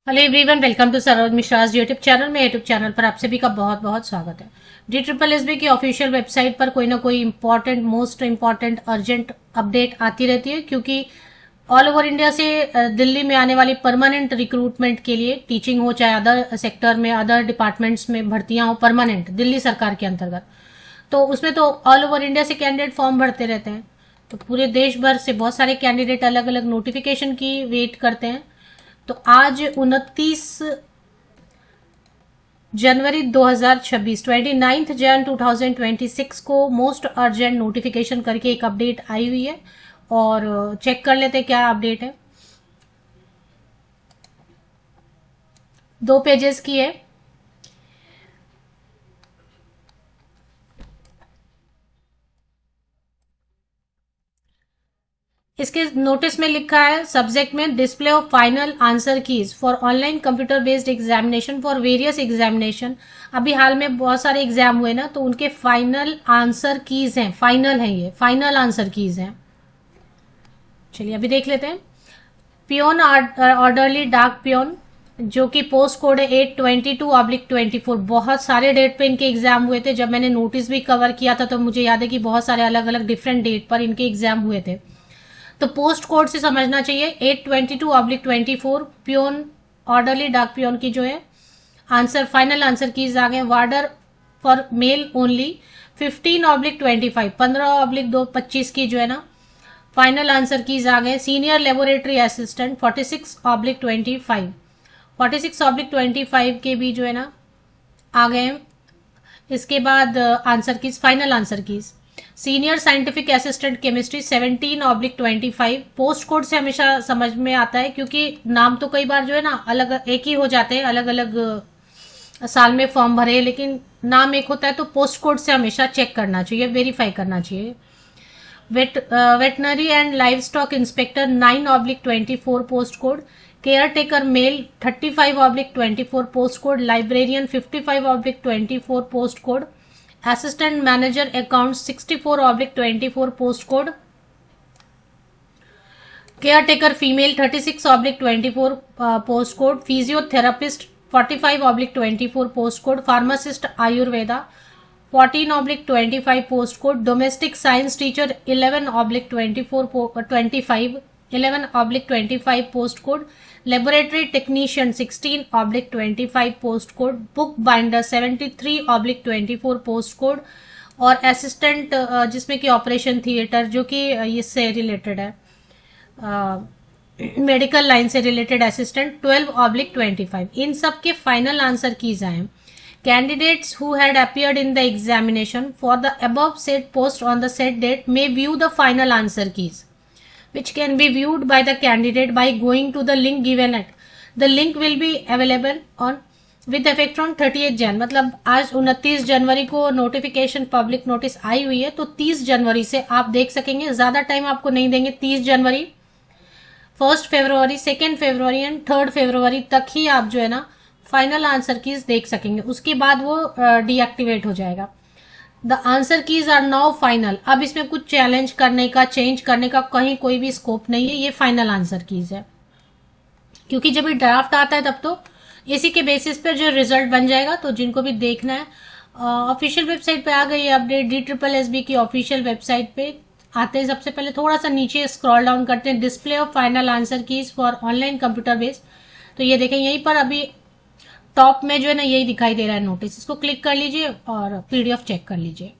Hello everyone, welcome to Saroj Mishra's YouTube channel. में YouTube channel पर आप सभी का बहुत बहुत स्वागत है। DSSB की ऑफिशियल वेबसाइट पर कोई ना कोई important, most important, urgent update आती रहती है, क्योंकि ऑल ओवर इंडिया से दिल्ली में आने वाली परमानेंट रिक्रूटमेंट के लिए, टीचिंग हो चाहे अदर सेक्टर में, अदर डिपार्टमेंट्स में भर्तियां हो परमानेंट दिल्ली सरकार के अंतर्गत, तो उसमें तो ऑल ओवर इंडिया से कैंडिडेट फॉर्म भरते रहते हैं। तो पूरे देश भर से बहुत सारे कैंडिडेट अलग अलग नोटिफिकेशन की वेट करते हैं। तो आज 29 जनवरी 2026 29 जन 2026 को मोस्ट अर्जेंट नोटिफिकेशन करके एक अपडेट आई हुई है, और चेक कर लेते क्या अपडेट है। 2 पेजेस की है। इसके नोटिस में लिखा है, सब्जेक्ट में display of final answer keys for online computer based examination for various examination. अभी हाल में बहुत सारे एग्जाम हुए ना, तो उनके फाइनल आंसर कीज हैं, फाइनल है, ये फाइनल आंसर कीज हैं। चलिए अभी देख लेते हैं। पियोन ऑर्डरली डार्क पियोन, जो कि पोस्ट कोड है 822/24। बहुत सारे डेट पे इनके एग्जाम हुए थे। जब मैंने नोटिस भी कवर किया था तो मुझे याद है कि बहुत सारे अलग अलग डिफरेंट डेट पर इनके एग्जाम हुए थे। तो पोस्ट कोड से समझना चाहिए 822/24 पियोन ऑर्डरली डाक पियोन की जो है आंसर, फाइनल आंसर कीज आ गए। वार्डर फॉर मेल ओनली 15/25, 15/225 की जो है ना फाइनल आंसर कीज आ गए। सीनियर लेबोरेटरी असिस्टेंट 46/25, 46/25 के भी जो है ना आ गए। इसके बाद answer keys, final answer keys. Senior scientific assistant chemistry 17/25। Post code से हमेशा समझ में आता है, क्योंकि नाम तो कई बार जो है ना अलग एक ही हो जाते हैं, अलग अलग साल में फॉर्म भरे, लेकिन नाम एक होता है। तो पोस्ट कोड से हमेशा चेक करना चाहिए, वेरीफाई करना चाहिए। Veterinary and livestock inspector 9/24 post code. Caretaker male 35/24 post code. Librarian 55/24 post code. Assistant manager account 64/24 post code. Caretaker female 36/24 post code. Physiotherapist 45/24 post code. Pharmacist Ayurveda 14/25 post code. Domestic science teacher 11/25 post code. Laboratory technician 16/25 post code. Bookbinder 73/24 post code. और assistant जिसमें कि operation theatre, जो कि इससे related है, medical line से related assistant 12/25। इन सब के फाइनल आंसर कीज आए। Candidates who had appeared in the examination for the above said post on the said date may view the final answer keys, which can be viewed by the candidate by going to the link given at. The link will be available on with effect from 30th Jan। मतलब आज 29 जनवरी को notification, public notice आई हुई है, तो 30 जनवरी से आप देख सकेंगे। ज्यादा टाइम आपको नहीं देंगे। 30 जनवरी, 1 फरवरी, 2 फरवरी एंड 3 फरवरी तक ही आप जो है ना फाइनल आंसर कीज देख सकेंगे। उसके बाद वो डीएक्टिवेट हो जाएगा। The answer keys are now final. अब इसमें कुछ चैलेंज करने का, चेंज करने का कहीं कोई भी स्कोप नहीं है। ये फाइनल आंसर कीज है, क्योंकि जब ये ड्राफ्ट आता है तब तो इसी के बेसिस पर जो रिजल्ट बन जाएगा। तो जिनको भी देखना है, ऑफिशियल वेबसाइट पे आ गई है अपडेट। DSSB की ऑफिशियल वेबसाइट पे आते हैं। सबसे पहले थोड़ा सा नीचे स्क्रॉल डाउन करते हैं, display of final answer keys for online computer based. तो ये देखें, यहीं पर अभी टॉप में जो है ना यही दिखाई दे रहा है नोटिस। इसको क्लिक कर लीजिए और PDF चेक कर लीजिए।